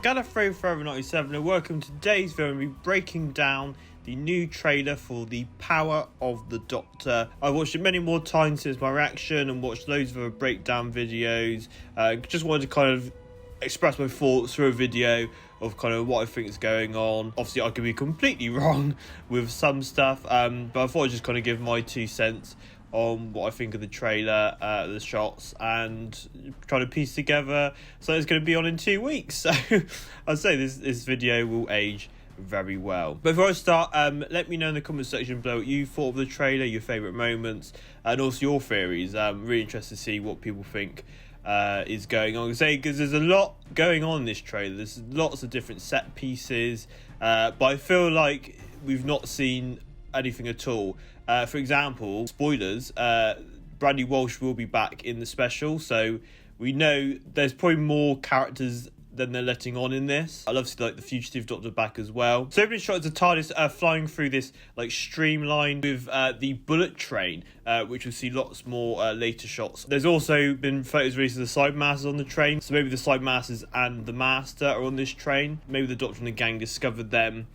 Gallifrey Forever 97 and welcome to today's video. We'll be breaking down the new trailer for The Power of the Doctor. I've watched it many more times since my reaction and watched loads of other breakdown videos. Just wanted to kind of express my thoughts through a video of kind of what I think is going on. Obviously I could be completely wrong with some stuff, but I thought I'd just kind of give my 2 cents on what I think of the trailer, the shots, and trying to piece together so it's going to be on in 2 weeks. So I'd say this video will age very well. But before I start, let me know in the comment section below what you thought of the trailer, your favourite moments, and also your theories. I'm really interested to see what people think is going on. Because there's a lot going on in this trailer. There's lots of different set pieces, but I feel like we've not seen anything at all. For example, spoilers, Brandy Walsh will be back in the special, so we know there's probably more characters than they're letting on in this. I love to see like the fugitive Doctor back as well. So opening shot is the TARDIS flying through this like streamline with the bullet train, which we'll see lots more later shots. There's also been photos released of the side masters on the train, so maybe the side masters and the Master are on this train. Maybe the Doctor and the gang discovered them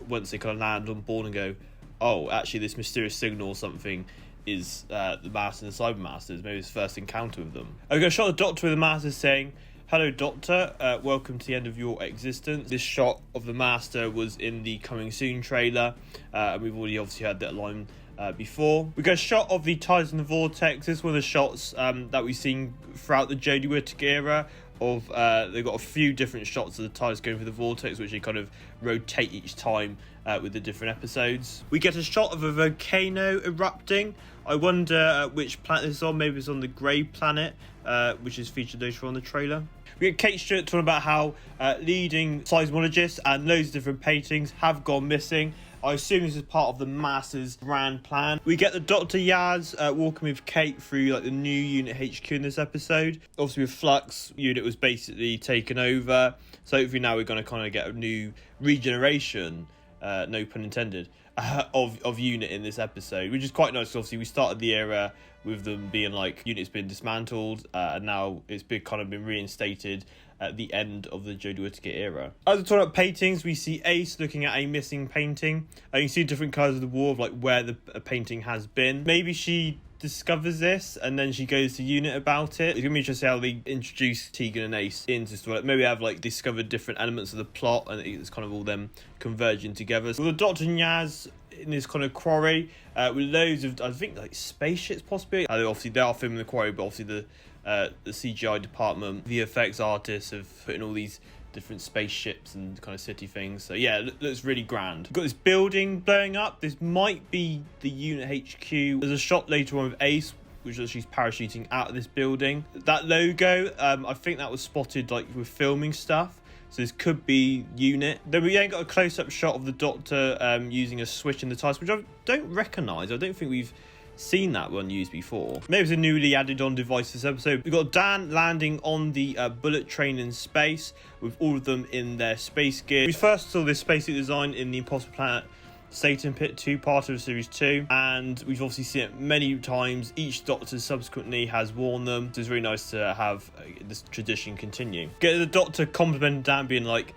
once they kind of land on board and go, oh, actually this mysterious signal or something is the Master and the Cyber Masters. Maybe it's first encounter with them. I've got a shot of the Doctor with the Master saying, hello Doctor, welcome to the end of your existence. This shot of the Master was in the Coming Soon trailer, and we've already obviously heard that line before. We got a shot of the TARDIS in the Vortex. This is one of the shots that we've seen throughout the Jodie Whittaker era. They've got a few different shots of the TARDIS going through the Vortex, which they kind of rotate each time with the different episodes. We get a shot of a volcano erupting. I wonder which planet this is on. Maybe it's on the Grey Planet, which is featured later on in the trailer. We get Kate Stewart talking about how leading seismologists and loads of different paintings have gone missing. I assume this is part of the Master's grand plan. We get the Dr. Yaz walking with Kate through like the new Unit HQ in this episode. Obviously with Flux, Unit was basically taken over. So hopefully now we're going to kind of get a new regeneration, no pun intended, of Unit in this episode, which is quite nice. Obviously we started the era with them being like Unit's been dismantled, and now it's been kind of been reinstated at the end of the Jodie Whittaker era. As we're talking about paintings, we see Ace looking at a missing painting. You can see different colours of the wall of like where the painting has been. Maybe she discovers this and then she goes to Unit about it. It's gonna be interesting how they introduce Tegan and Ace into the story. Maybe have like discovered different elements of the plot and it's kind of all them converging together. So the Doctor and Yaz in this kind of quarry with loads of, I think, like spaceships possibly. Obviously they are filming the quarry, but obviously the CGI department, the effects artists have put in all these different spaceships and kind of city things. So yeah, it looks really grand. We've got this building blowing up. This might be the Unit HQ. There's a shot later on with Ace, which is she's parachuting out of this building. That logo, I think that was spotted like with filming stuff. So this could be Unit. Then we ain't got a close-up shot of the Doctor using a switch in the TARDIS, which I don't recognise. I don't think we've seen that one used before. Maybe it's a newly added on device this episode. We've got Dan landing on the bullet train in space with all of them in their space gear. We first saw this spacesuit design in the Impossible Planet Satan Pit 2-part of Series 2, and we've obviously seen it many times. Each Doctor subsequently has worn them, so it's really nice to have this tradition continue. Get the Doctor complimenting Dan being like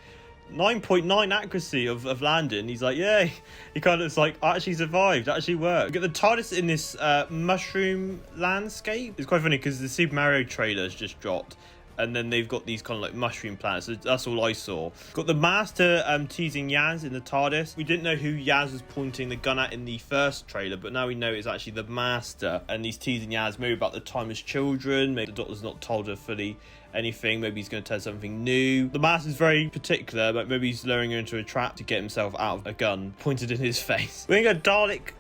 9.9 accuracy of landing. He's like, yeah, he kind of looks like, I actually survived, it actually worked. Get the TARDIS in this mushroom landscape. It's quite funny because the Super Mario trailer has just dropped, and then they've got these kind of like mushroom planets. So that's all I saw. Got the Master teasing Yaz in the TARDIS. We didn't know who Yaz was pointing the gun at in the first trailer, but now we know it's actually the Master. And he's teasing Yaz maybe about the time as children. Maybe the Doctor's not told her fully anything. Maybe he's going to tell her something new. The Master's very particular, but maybe he's luring her into a trap to get himself out of a gun pointed in his face. We're going to go Dalek,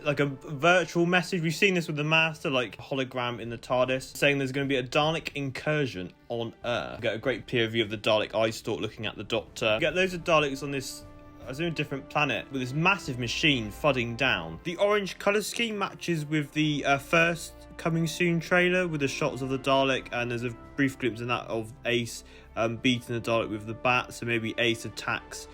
like a virtual message. We've seen this with the Master, like a hologram in the TARDIS, saying there's going to be a Dalek incursion on Earth. We get a great POV of the Dalek eye stalk looking at the Doctor. We get loads of Daleks on this, I assume, a different planet with this massive machine thudding down. The orange colour scheme matches with the first Coming Soon trailer with the shots of the Dalek, and there's a brief glimpse in that of Ace beating the Dalek with the bat, so maybe Ace attacks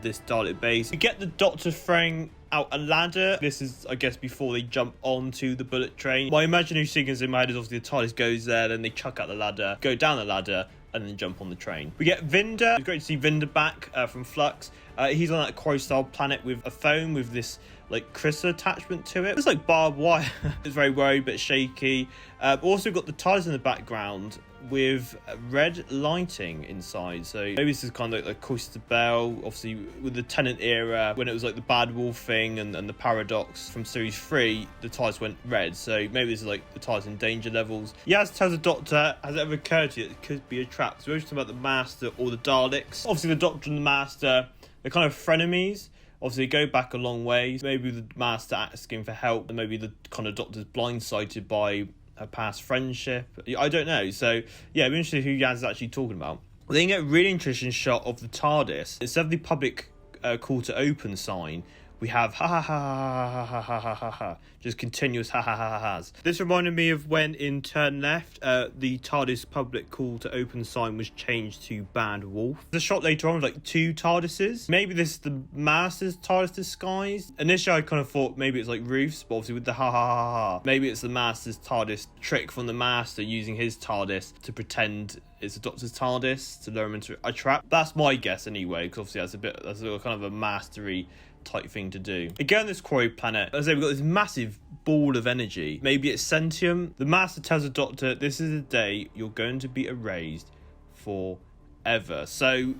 this Dalek base. We get the Doctor throwing out a ladder. This is, I guess, before they jump onto the bullet train. My imaginary sequence in my head is obviously the TARDIS goes there, then they chuck out the ladder, go down the ladder, and then jump on the train. We get Vinder. It's great to see Vinder back from Flux. He's on that Crow-style planet with a phone with this like crystal attachment to it. It's like barbed wire. It's very worried, but shaky. Also got the TARDIS in the background with red lighting inside, so maybe this is kind of like the Coaster Bell, obviously with the Tennant era when it was like the Bad Wolf thing and the Paradox from series 3, the TARDIS went red, so maybe this is like the TARDIS in danger levels. Yaz tells the Doctor, has it ever occurred to you that it could be a trap? So we're just talking about the Master or the Daleks. Obviously the Doctor and the Master, they're kind of frenemies. Obviously, they go back a long way. Maybe the Master asking for help, and maybe the kind of Doctor's blindsided by a past friendship. I don't know. So, yeah, I'm interested who Yaz is actually talking about. Then you get a really interesting shot of the TARDIS. Instead of the public call to open sign, we have ha ha ha ha ha ha ha ha ha, just continuous ha ha ha ha's. This reminded me of when in Turn Left, the TARDIS public call to open sign was changed to Bad Wolf. The shot later on was like 2 TARDISes. Maybe this is the Master's TARDIS disguise. Initially I kind of thought maybe it's like Ruth's, but obviously with the ha ha ha ha, maybe it's the Master's TARDIS trick from the Master using his TARDIS to pretend it's the Doctor's TARDIS to lure him into a trap. That's my guess anyway, because obviously that's a kind of a mastery type thing to do. Again, on this quarry planet, as I say, we've got this massive ball of energy. Maybe it's sentient. The Master tells the Doctor, this is the day you're going to be erased forever. So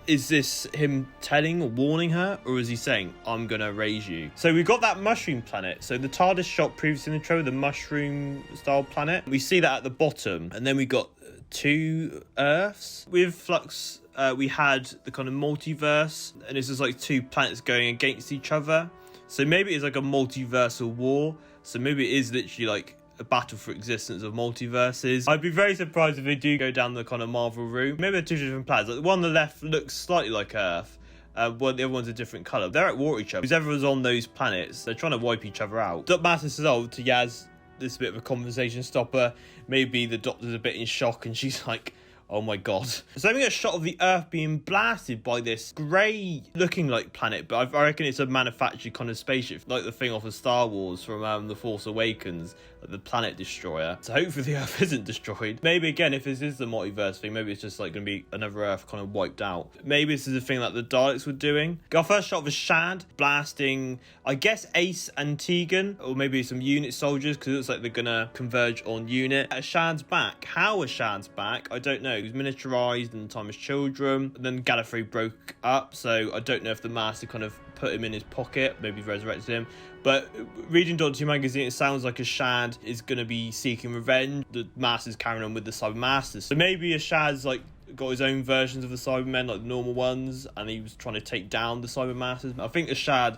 is this him telling or warning her, or is he saying, I'm going to erase you? So we've got that mushroom planet. So the TARDIS shot previously in the trailer, the mushroom style planet. We see that at the bottom, and then we got 2 Earths. With Flux, we had the kind of multiverse, and this is like 2 planets going against each other. So maybe it's like a multiversal war. So maybe it is literally like a battle for existence of multiverses. I'd be very surprised if they do go down the kind of Marvel route. Maybe they're 2 different planets. Like the one on the left looks slightly like Earth. Well, the other one's a different colour. They're at war with each other. Because everyone's on those planets, they're trying to wipe each other out. Master says, oh, to Yaz, this is a bit of a conversation stopper. Maybe the Doctor's a bit in shock and she's like, oh my god. So then we get a shot of the Earth being blasted by this grey looking like planet, but I reckon it's a manufactured kind of spaceship, like the thing off of Star Wars from The Force Awakens, like the planet destroyer. So hopefully the Earth isn't destroyed. Maybe again, if this is the multiverse thing, maybe it's just like going to be another Earth kind of wiped out. Maybe this is a thing that the Daleks were doing. Got our first shot of a Shad blasting, I guess, Ace and Tegan, or maybe some unit soldiers, because it looks like they're going to converge on unit. A Shad's back. How a Shad's back, I don't know. He was miniaturized in the time as children, and then Gallifrey broke up, so I don't know if the Master kind of put him in his pocket, maybe resurrected him. But reading Doctor Who magazine, it sounds like a Shad is going to be seeking revenge. The Master's carrying on with the Cyber Masters, so maybe a Shad's like got his own versions of the Cybermen, like the normal ones, and he was trying to take down the Cyber Masters. I think a Shad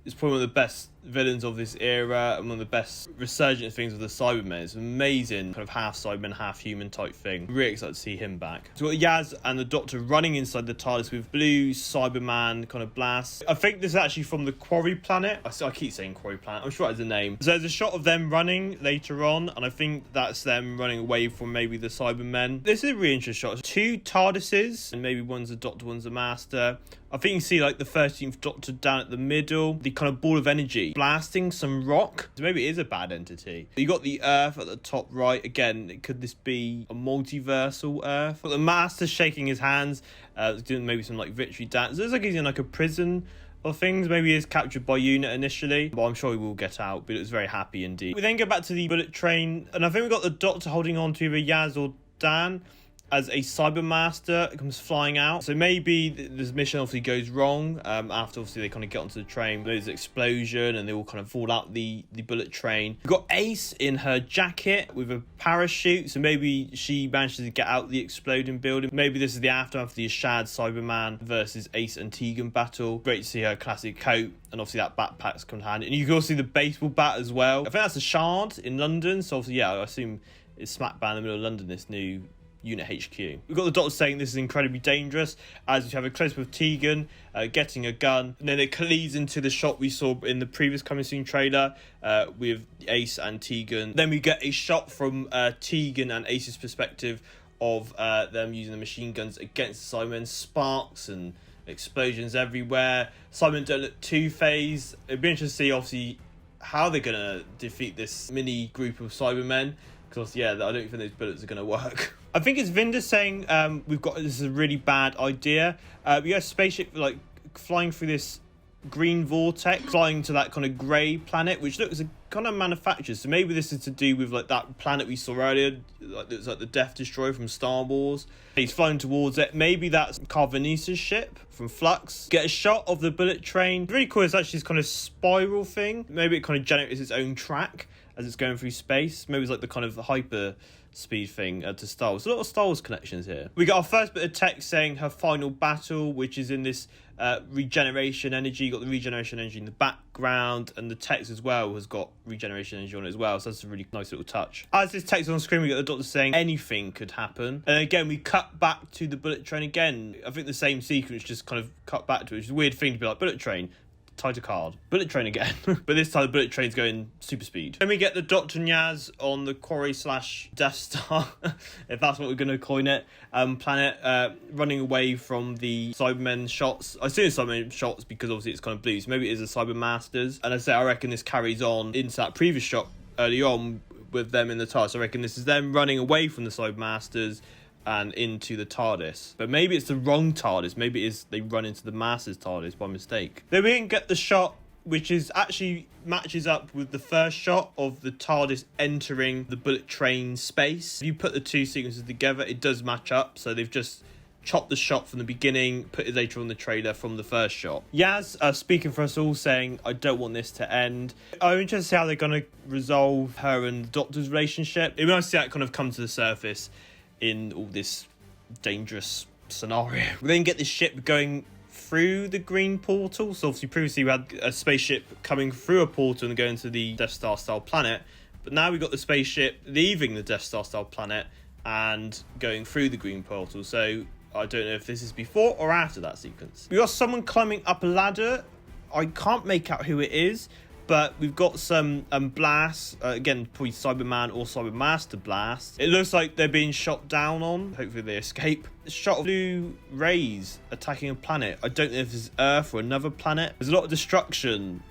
is probably one of the best villains of this era and one of the best resurgent things of the Cybermen. It's amazing, kind of half Cyberman, half human type thing. Really excited to see him back. So we've got Yaz and the Doctor running inside the TARDIS with blue Cyberman kind of blasts. I think this is actually from the Quarry Planet. I keep saying Quarry Planet, I'm sure that's a name. So there's a shot of them running later on, and I think that's them running away from maybe the Cybermen. This is a really interesting shot. 2 TARDISes, and maybe one's the Doctor, one's the Master. I think you see like the 13th Doctor down at the middle, the kind of ball of energy blasting some rock. So maybe it is a bad entity. You got the Earth at the top right. Again, could this be a multiversal Earth? But the Master shaking his hands, doing maybe some like victory dance. It looks like he's in like a prison of things. Maybe he's captured by unit initially, but I'm sure he will get out. But it was very happy indeed. We then go back to the bullet train, and I think we've got the Doctor holding on to either Yaz or Dan as a Cyber Master comes flying out. So maybe this mission obviously goes wrong after obviously they kind of get onto the train. There's an explosion and they all kind of fall out the bullet train. We've got Ace in her jacket with a parachute, so maybe she manages to get out the exploding building. Maybe this is the aftermath of the Ashad Cyberman versus Ace and Tegan battle. Great to see her classic coat, and obviously that backpack's come handy. And you can also see the baseball bat as well. I think that's a Shard in London, so obviously yeah, I assume it's smack bang in the middle of London, this new Unit HQ. We've got the Doctor saying this is incredibly dangerous, as we have a close-up of Tegan getting a gun, and then it leads into the shot we saw in the previous coming soon trailer with Ace and Tegan. Then we get a shot from Tegan and Ace's perspective of them using the machine guns against the Cybermen. Sparks and explosions everywhere. Cybermen don't look two-phased. It'd be interesting to see obviously how they're going to defeat this mini group of Cybermen, because yeah, I don't think those bullets are going to work. I think it's Vinda saying this is a really bad idea. We got a spaceship like flying through this green vortex, flying to that kind of grey planet, which looks kind of manufactured. So maybe this is to do with like that planet we saw earlier, like it's like the Death Destroyer from Star Wars. He's flying towards it. Maybe that's Carvanisa's ship from Flux. Get a shot of the bullet train. Really cool. It's actually this kind of spiral thing. Maybe it kind of generates its own track as it's going through space. Maybe it's like the kind of hyper speed thing to Star Wars. A lot of Star Wars connections here. We got our first bit of text saying her final battle, which is in this regeneration energy. You got the regeneration energy in the background, and the text as well has got regeneration energy on it as well, so that's a really nice little touch. As this text on screen, we got the Doctor saying anything could happen, and again we cut back to the bullet train again. I think the same sequence just kind of cut back to it, which is a weird thing to be like, bullet train, tied a card, bullet train again. But this time the bullet train's going super speed. Then we get the Doctor and Yaz on the quarry / Death Star, if that's what we're going to coin it, planet, running away from the Cybermen shots. I see the Cybermen shots because obviously it's kind of blue, so maybe it is the Cybermasters. And I reckon this carries on into that previous shot early on with them in the TARDIS. I reckon this is them running away from the Cybermasters and into the TARDIS. But maybe it's the wrong TARDIS. Maybe it is they run into the Master's TARDIS by mistake. Then we didn't get the shot, which is actually matches up with the first shot of the TARDIS entering the bullet train space. If you put the two sequences together, it does match up. So they've just chopped the shot from the beginning, put it later on the trailer from the first shot. Yaz speaking for us all, saying, I don't want this to end. I'm interested to see how they're going to resolve her and the Doctor's relationship. It'd be nice to see that kind of come to the surface in all this dangerous scenario. We then get this ship going through the green portal. So obviously previously we had a spaceship coming through a portal and going to the Death Star style planet, but now we've got the spaceship leaving the Death Star style planet and going through the green portal. So I don't know if this is before or after that sequence. We got someone climbing up a ladder. I can't make out who it is, but we've got some blasts. Again, probably Cyberman or Cybermaster blasts. It looks like they're being shot down on. Hopefully they escape. A shot of blue rays attacking a planet. I don't know if it's Earth or another planet. There's a lot of destruction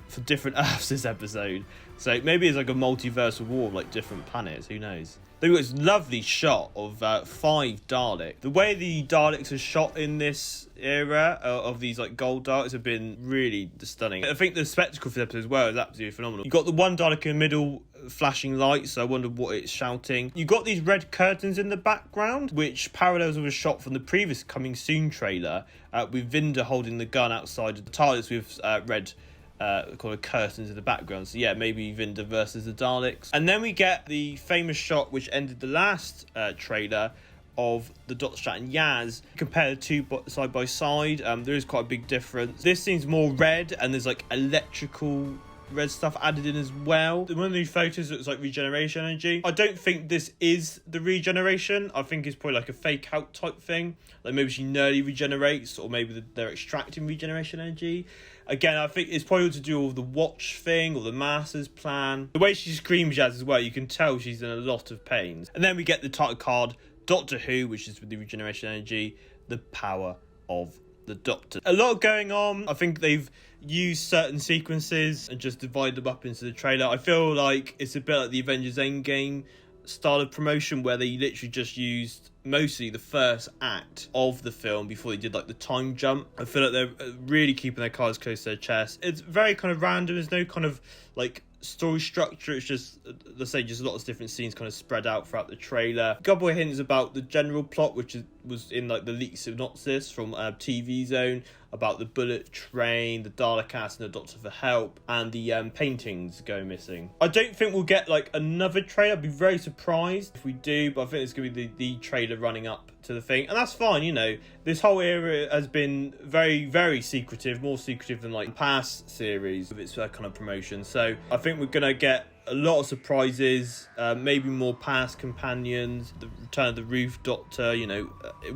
for different Earths this episode. So maybe it's like a multiversal war of like different planets. Who knows? They've got this lovely shot of 5 Daleks. The way the Daleks are shot in this era of these like gold Daleks have been really stunning. I think the spectacle for this episode as well is absolutely phenomenal. You've got the one Dalek in the middle flashing lights, so I wonder what it's shouting. You've got these red curtains in the background, which parallels with a shot from the previous Coming Soon trailer with Vinda holding the gun outside of the TARDIS with red kind of curtains in the background. So yeah, maybe Vinda versus the Daleks. And then we get the famous shot which ended the last trailer of the Doctor and Yaz. Compare the two side by side, there is quite a big difference. This seems more red and there's like electrical red stuff added in as well. One of these photos looks like regeneration energy. I don't think this is the regeneration. I think it's probably like a fake out type thing. Like maybe she nearly regenerates, or maybe they're extracting regeneration energy. Again, I think it's probably to do with the watch thing or the Master's plan. The way she screams Jazz as well, you can tell she's in a lot of pain. And then we get the title card, Doctor Who, which is with the regeneration energy, the power of the Doctor. A lot going on. I think they've used certain sequences and just divided them up into the trailer. I feel like it's a bit like the Avengers Endgame style of promotion, where they literally just used mostly the first act of the film before they did like the time jump. I feel like they're really keeping their cards close to their chest. It's very kind of random. There's no kind of like story structure. It's just, let's say, just a lot of different scenes kind of spread out throughout the trailer. A couple of hints about the general plot, which was in like the leaked synopsis from TV Zone, about the bullet train, the Dalek asking the Doctor for help, and the paintings go missing. I don't think we'll get like another trailer. I'd be very surprised if we do, but I think it's going to be the trailer running up to the thing, and that's fine. You know, this whole era has been very, very secretive, more secretive than like the past series of its kind of promotion. So I think we're going to get a lot of surprises, maybe more past companions, the return of the Roof Doctor, you know,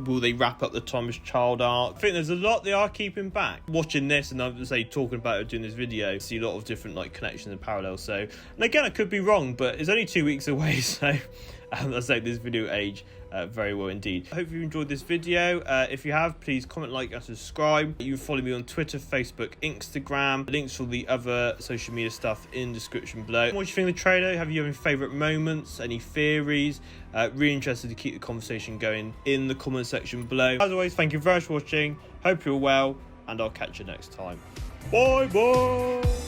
will they wrap up the Thomas Child arc? I think there's a lot they are keeping back. Watching this, and I'm say talking about it, doing this video, I see a lot of different like connections and parallels. So, and again, I could be wrong, but it's only 2 weeks away, so as I say, this video age very well indeed. I hope you enjoyed this video. If you have, please comment, like, and subscribe. You can follow me on Twitter, Facebook, Instagram. Links for the other social media stuff in the description below. What do you think of the trailer? Have you any favourite moments? Any theories? Really interested to keep the conversation going in the comment section below. As always, thank you very much for watching. Hope you're well, and I'll catch you next time. Bye bye.